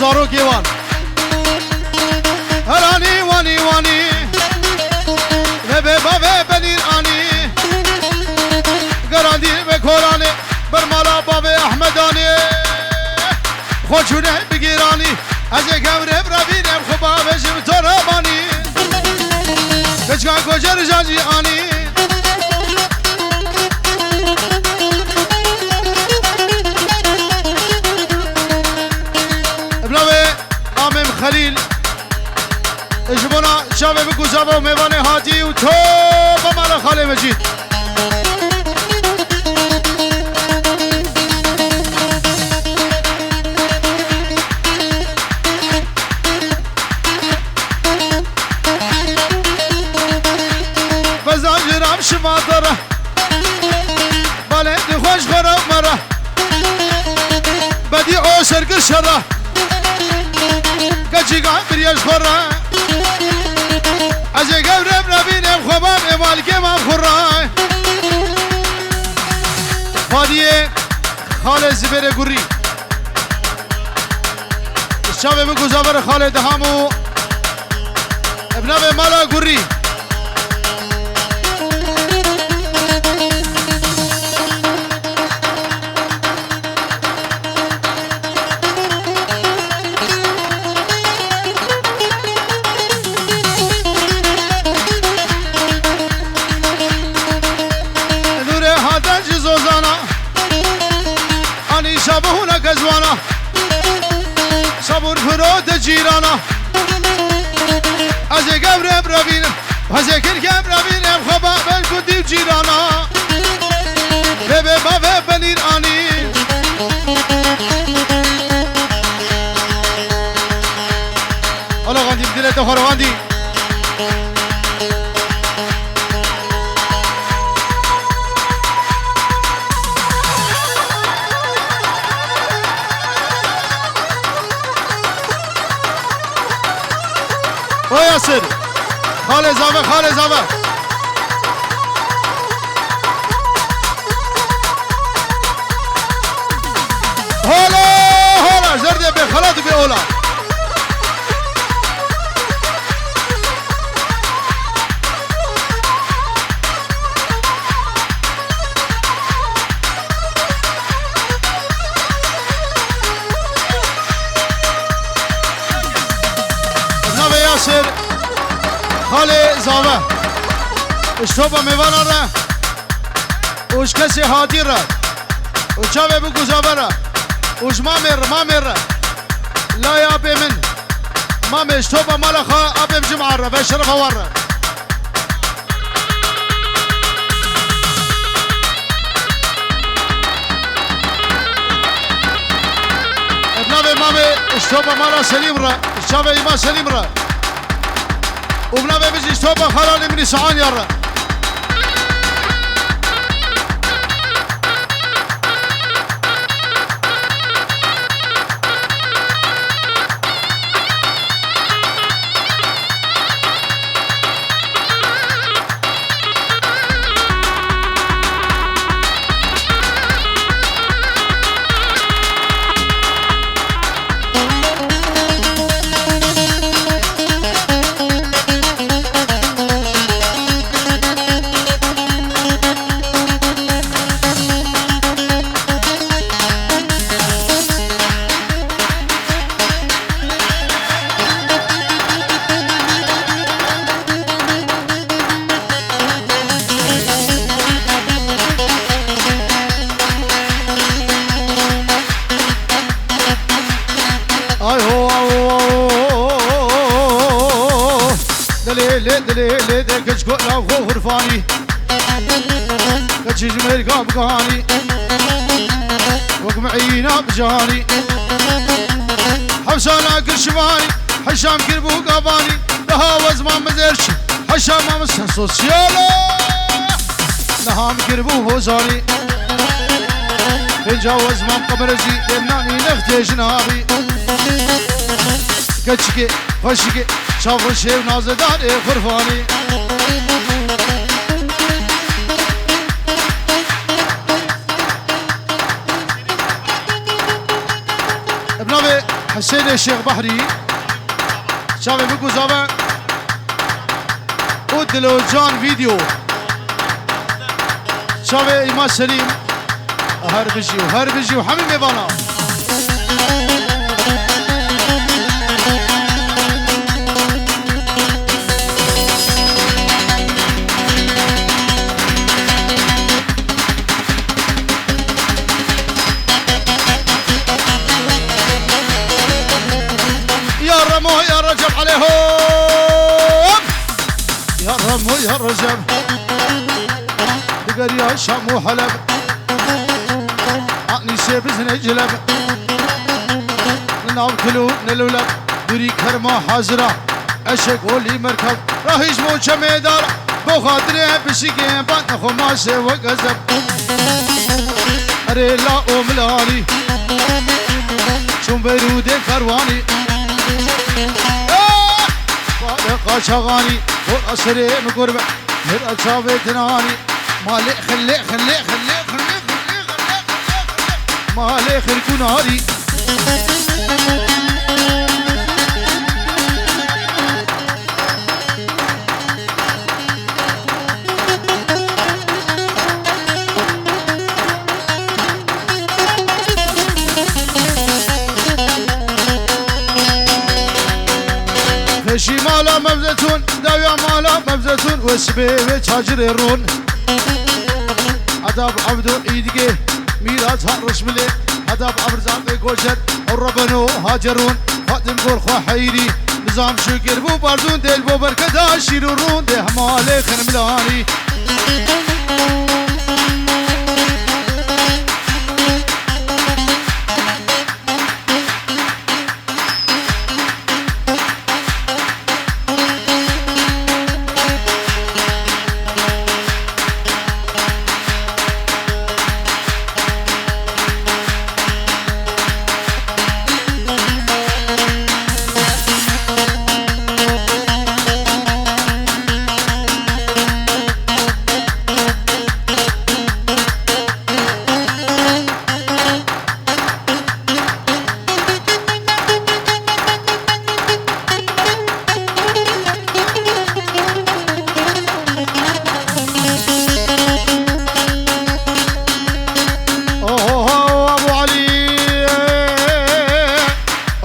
زارو كيوان هراني واني واني بابي بابي بني اني قراندي بكوراني برمالا بابي احمداني خوشونه بگیرانی از کمره برابینم خوبا بشم تو ربانی بچکان کجر جاجی آنی ابلاوه آمم خلیل اجبونا شابه بگوزاوه و میوانه هاتی و تو بمالا خاله مجید شماطرة بلد خوش غرام مرة بدي عوشر قشرة كجي قاعد بريش خرة عزي قبرم نبينم خبام امالكي ما خرة فادية خالد زبير قري الشاب من قزابر خالد هامو ابنه مالا قري شبهونا كزوانا صبر فرود جيرانا هزي قبر برابين هزي كل قبر برابين خبا بالكدي جيرانا بيبي بابي بنير اني الله غاندي بدلت اخر غاندي وياسر خالد زابا خالد زابا هلا هلا زردة بخلط بأولا ياسر خالي زاوه اشتوبه میوانه را وش کسی هادی را و چاوه بگو زاوه را وش مامر لا یا ابی من مام اشتوبه مالا خواه ابیم جمعه را بشرف هوار را ابنه مام اشتوبه مالا سلیم را چاوه ایما سلیم را وبنابه بيجي توبه خلاني من يسعان يرى دلي دكش كلا غرفاني كتش جميل قابقاني وقمعينا بجاني حوسانا كرشماني حشام كربو قاباني لها وزمان مزرش حشام مسحسوس يالا لها مكربو هوزاني الجواز ما قبرزي لمناني نختي جنابي كتشكي خشكي شافو شيب نازداني خرفاني شابه حسين الشيخ بحري شابه بگو زابه ودلو جان فيديو شابه ايمان سليم هربجي وحمي ميبانا يا رجب عليهم يا رمو يا رجب بقر يا شام وحلب عني سيبز نجلب ننام كلو نلولب دوري كرما حاضرة عشق ولي مركب راح يجمو شميدار بو خاطري بشيكين بات نخو ماشي وقزب اري لا اوملاني شون بيرودين كرواني قاشغاني والأسري مقربة هر أشافي تناني مالي خلي مالي خلكو ناري فشي مالا مبزتون داويا مالا مبزتون وسبي وتاجر الرون عذاب عبدو ايدقي ميراث هرش ملي عذاب عبرزان قوشت الربنو هاجرون خاتم قول خو حيري نظام شكر بو باردون ديل بو بركدا شيرون ده مالي خنملاني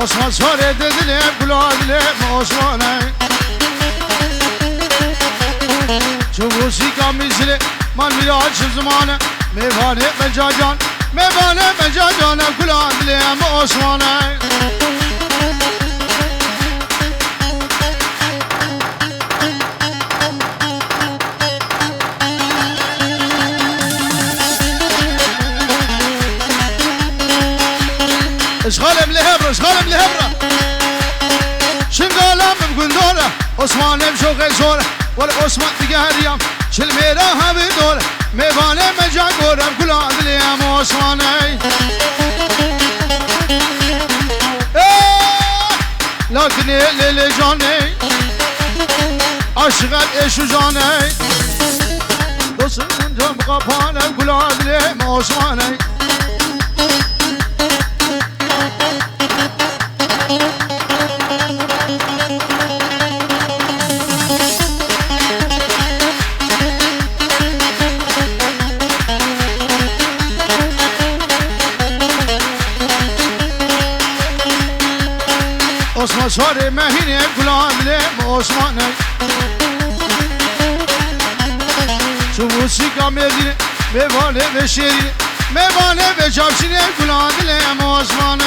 عثمان سوره ددلي بلاد لي عثماني شوفوا سيكا مثلي ما الميلاد شو زمانه ميفاني مجاجان بلاد لي عثماني اشغال ملهبره شنقالا بقول دوره عثمان بشوق زوره ولا عثمان تقهريام شل ميراها بدوره ميفاني مجاقوره بكل عدل يا عثماني لكن اللي جاني اشغل ايش جاني دوس جنب قفانه بكل عدل يا عثماني عثمان سوره مهینه گلاب لیم عثمانه شو سیکا میدینه میوانه به شیرینه میوانه به جابشینه گلاب لیم عثمانه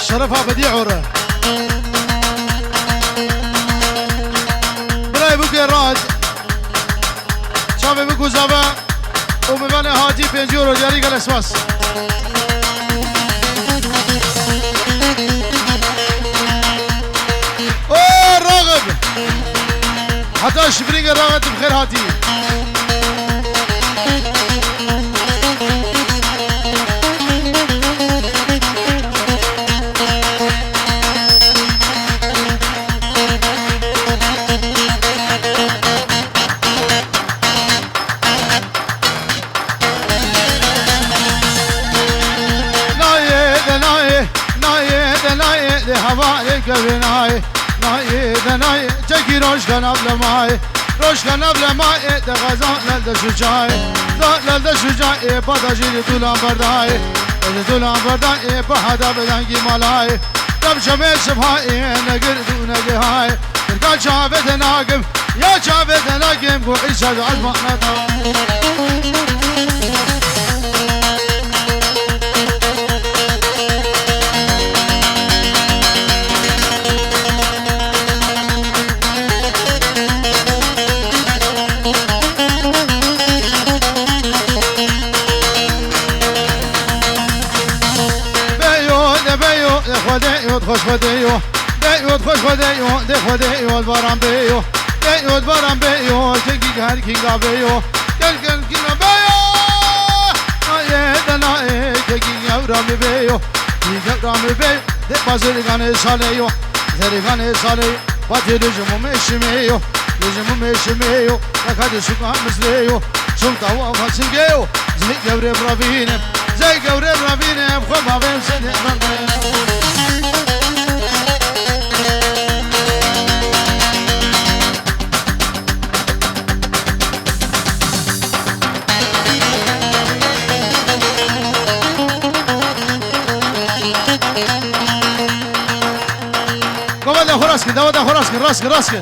شرفها بديع ورا براي بوكي راد شافي بوكو زابا ومباني هاتي 5 يورو جاري قال اسواس اوه راغب حتى شبرينغ راغب بخير هاتي هوای گرنای نای دنای چکی روشن ابل مای روشن ابل مای دغزان لد شجاع لد شجاع پاداجی دولان بردای دولان بردای په هدا بدنگی مالای دم شمه شفای نگر دون گهای کا چاوت ناگم یا چاوت ناگم گو عیسا عظمت خوش خدایو دیود خوش خدایو دی خدایو بارم بیو دیود بارم بیو کی هر کی گاویو گل گل کی بیو نای دنای کی یورام بیو کی یورام بیو دی بازرگان سالیو زرگان سالی وقتی لجمو میشمیو لجمو میشمیو لکاد سوکا مسلیو سوکا و فاسنگیو زی گوره برابینم زی گوره برابینم خو باویم سنه راسك داود راسك راسك راسك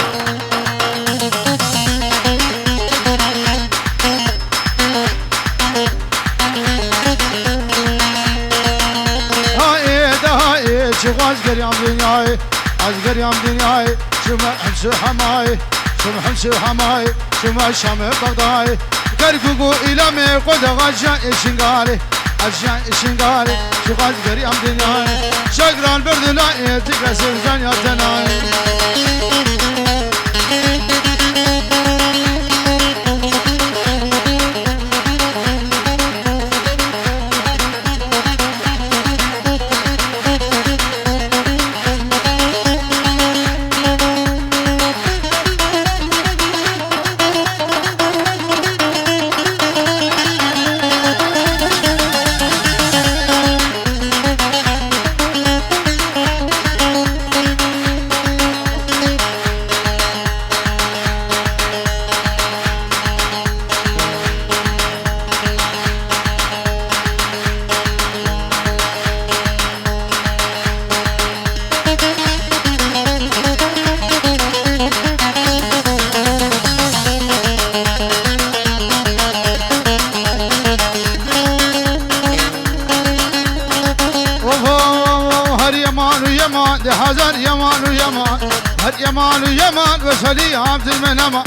هاي ده هاي شغاز قريم دنياي عزقريم دنياي شما حمس حماي شما حمس حماي شما شام بغداي كركوكو إلى مي قد غجا شنغالي عجا شنغالي شغاز قريم دنياي شقران بردلاي تكسر جانيا تناي هزار يمان ويمان هر يمان ويمان وسلي عبد المنما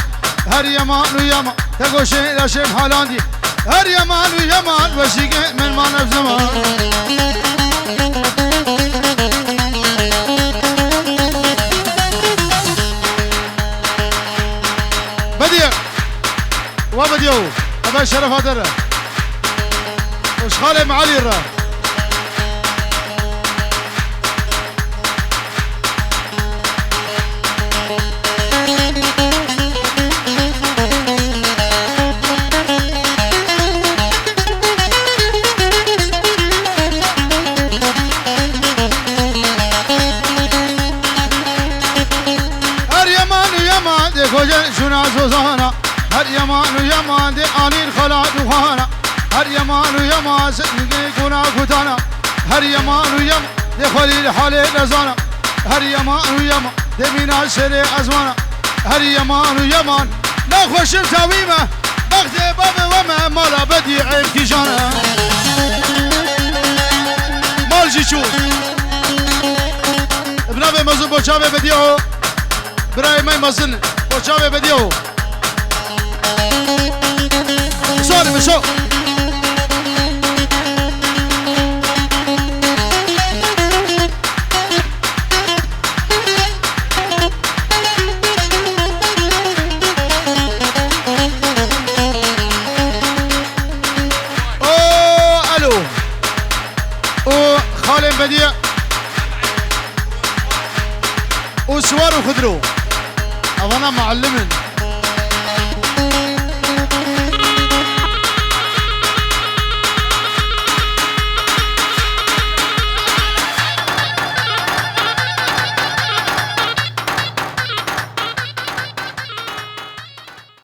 هر يمان ويمان تقوشي لشيف حالاندي هر يمان ويمان وسيقى من ما نفزمان بديع وبديو هذا الشرف هذا وش خالي معالي الرا زوزانا هر يمان ويمان دي آلين خلاد وخانا هر يمان ويمان سنجي كنا كتانا هر يمان ويمان دي خليل حالي لزانا هر يمان ويمان دي مينا سري أزوانا هر يمان ويمان نخوش بتاويمة بغدي بابا وما مالا بدي عيب كيجانا مال جيشوز خوشاوه بدیو برای مای مزن خوشاوه بدیو سوال بشو بديع وسوار وخضرو أنا معلمن